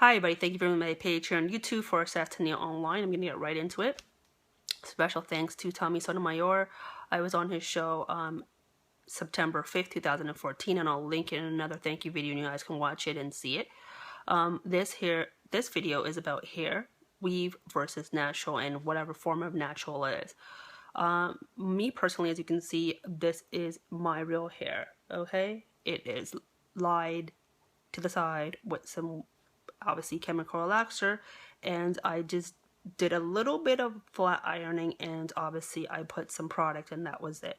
Hi everybody, thank you for my page here on YouTube for Tyneil Online. I'm going to get right into it. Special thanks to Tommy Sotomayor. I was on his show September 5th, 2014, and I'll link it in another thank you video and you guys can watch it and see it. This video is about hair, weave versus natural, and whatever form of natural it is. Me personally, as you can see, this is my real hair, okay? It is lied to the side with some obviously chemical relaxer, and I just did a little bit of flat ironing, and obviously I put some product, and that was it.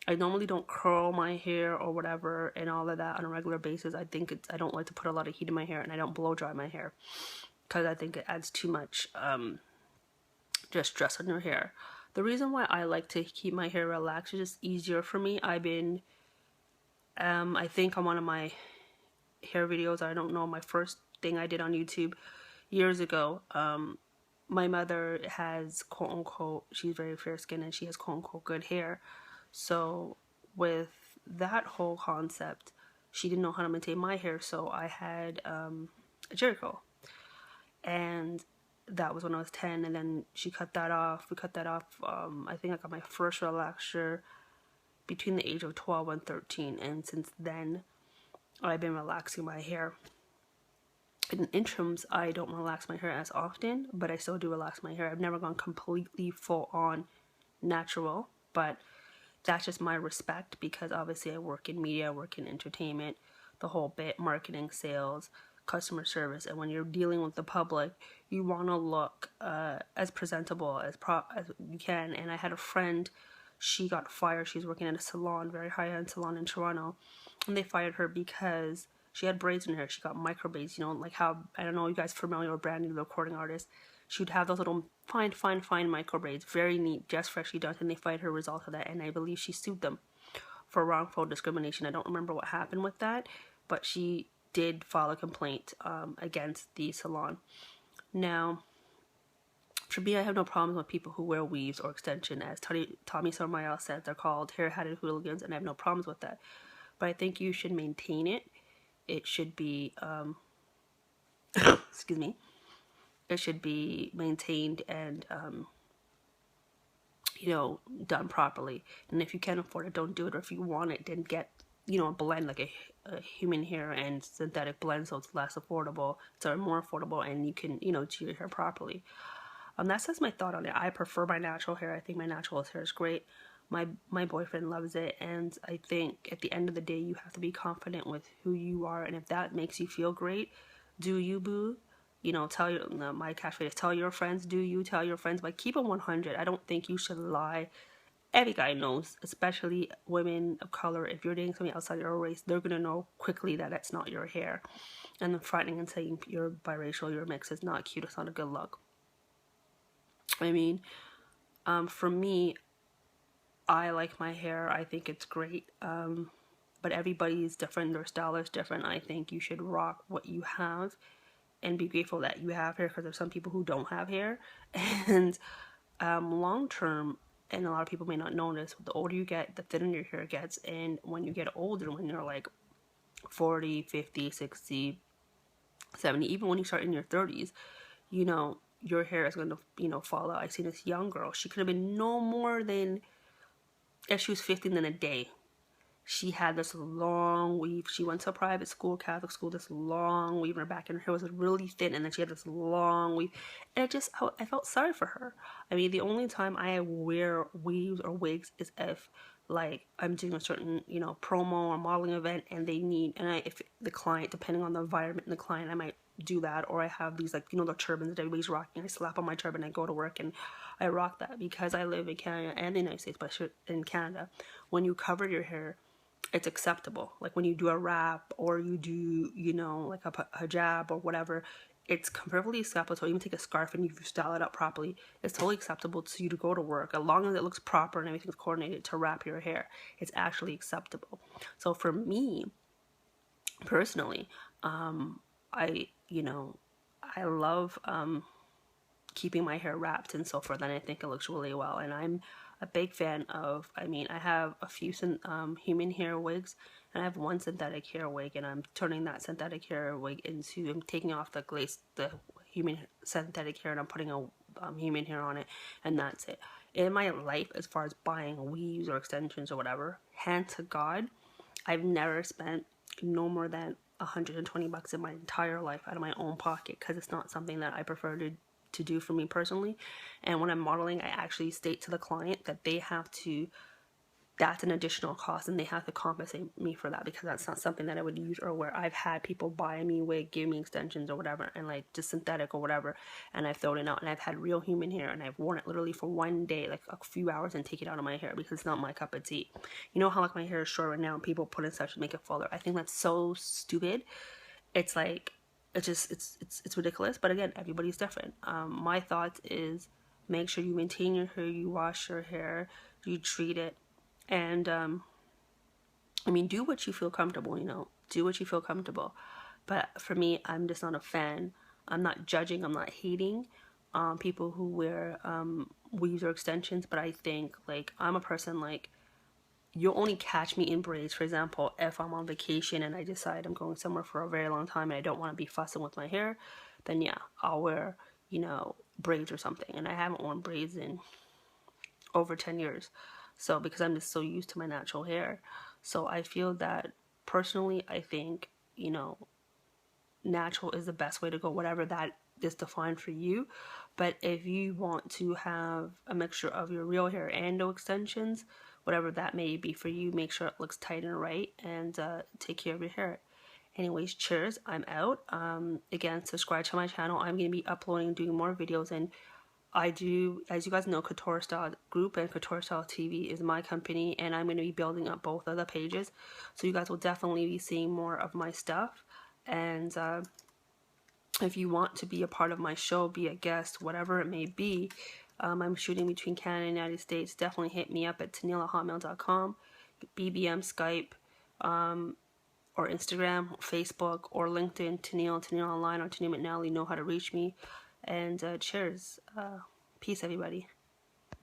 I normally don't curl my hair or whatever and all of that on a regular basis. I don't like to put a lot of heat in my hair, and I don't blow dry my hair because I think it adds too much just stress on your hair. The reason why I like to keep my hair relaxed is just easier for me. I think on one of my hair videos, I don't know, my first thing I did on YouTube years ago, my mother has quote unquote, she's very fair skinned and she has quote unquote good hair. So with that whole concept, she didn't know how to maintain my hair, so I had a Jericho, and that was when I was 10, and then she cut that off. We cut that off. I think I got my first relaxer between the age of 12 and 13, and since then I've been relaxing my hair. In interims, I don't relax my hair as often, but I still do relax my hair. I've never gone completely full on natural, but that's just my respect, because obviously I work in media, I work in entertainment, the whole bit, marketing, sales, customer service, and when you're dealing with the public, you want to look as presentable as you can. And I had a friend, she got fired. She's working at a salon, very high-end salon in Toronto, and they fired her because she had braids in her hair. She got micro braids, you know, like how, I don't know, you guys familiar with Brandy, the recording artist. She would have those little fine micro braids, very neat, just freshly done, and they fired her as a result of that. And I believe she sued them for wrongful discrimination. I don't remember what happened with that, but she did file a complaint against the salon. Now, for me, I have no problems with people who wear weaves or extension. As Tommy Sotomayor said, they're called hair-hatted hooligans, and I have no problems with that. But I think you should maintain it. It should be, excuse me, it should be maintained and, you know, done properly. And if you can't afford it, don't do it. Or if you want it, then get, you know, a blend, like a human hair and synthetic blend, so it's less affordable, so more affordable, and you can, you know, do your hair properly. That's just my thought on it. I prefer my natural hair. I think my natural hair is great. My boyfriend loves it, and I think at the end of the day, you have to be confident with who you are, and if that makes you feel great, do you, boo. You know, tell your, my catchphrase is tell your friends, do you, tell your friends, but keep it 100. I don't think you should lie. Every guy knows, especially women of color, if you're dating somebody outside your race, they're going to know quickly that it's not your hair. And then frightening and saying you're biracial, you're mixed is not cute, it's not a good look. I mean, for me, I like my hair. I think it's great. But everybody is different. Their style is different. I think you should rock what you have and be grateful that you have hair, because there's some people who don't have hair. And long term, and a lot of people may not know this, the older you get, the thinner your hair gets. And when you get older, when you're like 40, 50, 60, 70, even when you start in your 30s, you know, your hair is going to, you know, fall out. I seen this young girl. She could have been no more than, if she was 15, than a day. She had this long weave. She went to a private school, Catholic school, this long weave in her back, and her hair was really thin, and then she had this long weave. And I felt sorry for her. I mean, the only time I wear weaves or wigs is if, like, I'm doing a certain, you know, promo or modeling event, and they need, and if the client, depending on the environment and the client, I might do that. Or I have these, like, you know, the turbans that everybody's rocking. I slap on my turban, I go to work, and I rock that, because I live in Canada and the United States, but in Canada, when you cover your hair, it's acceptable. Like when you do a wrap, or you do, you know, like a hijab or whatever, it's perfectly acceptable. So even take a scarf and you style it up properly, it's totally acceptable to you to go to work, as long as it looks proper and everything's coordinated to wrap your hair. It's actually acceptable. So for me personally, I love keeping my hair wrapped and so forth, and I think it looks really well. And I'm a big fan of, I mean, I have a few human hair wigs, and I have one synthetic hair wig, and I'm turning that synthetic hair wig into, I'm taking off the human synthetic hair, and I'm putting a human hair on it, and that's it. In my life, as far as buying weaves or extensions or whatever, hand to God, I've never spent no more than $120 in my entire life out of my own pocket, because it's not something that I prefer to do for me personally. And when I'm modeling, I actually state to the client that they have to, that's an additional cost, and they have to compensate me for that, because that's not something that I would use or wear. I've had people buy me wig, give me extensions or whatever, and like just synthetic or whatever, and I've thrown it out, and I've had real human hair, and I've worn it literally for one day, like a few hours, and take it out of my hair because it's not my cup of tea. You know how like my hair is short right now and people put in stuff to make it fuller? I think that's so stupid. It's like, it's ridiculous. But again, everybody's different. My thoughts is, make sure you maintain your hair, you wash your hair, you treat it, and I mean, do what you feel comfortable, do what you feel comfortable. But for me, I'm just not a fan. I'm not judging, I'm not hating people who wear weaves or extensions, but I think, like, I'm a person, like, you'll only catch me in braids, for example, if I'm on vacation and I decide I'm going somewhere for a very long time and I don't want to be fussing with my hair, then yeah, I'll wear, braids or something. And I haven't worn braids in over 10 years. So, because I'm just so used to my natural hair. So I feel that, personally, I think, natural is the best way to go, whatever that is defined for you. But if you want to have a mixture of your real hair and no extensions, whatever that may be for you, make sure it looks tight and right, and take care of your hair. Anyways, cheers, I'm out. Again, subscribe to my channel. I'm going to be uploading, doing more videos, and I do, as you guys know, Couture Style Group and Couture Style TV is my company, and I'm going to be building up both of the pages. So you guys will definitely be seeing more of my stuff. And if you want to be a part of my show, be a guest, whatever it may be, I'm shooting between Canada and the United States. Definitely hit me up at tyneil@hotmail.com, BBM, Skype, or Instagram, or Facebook, or LinkedIn, Tyneil Online, or Tyneil McNally. Know how to reach me. And cheers. Peace, everybody.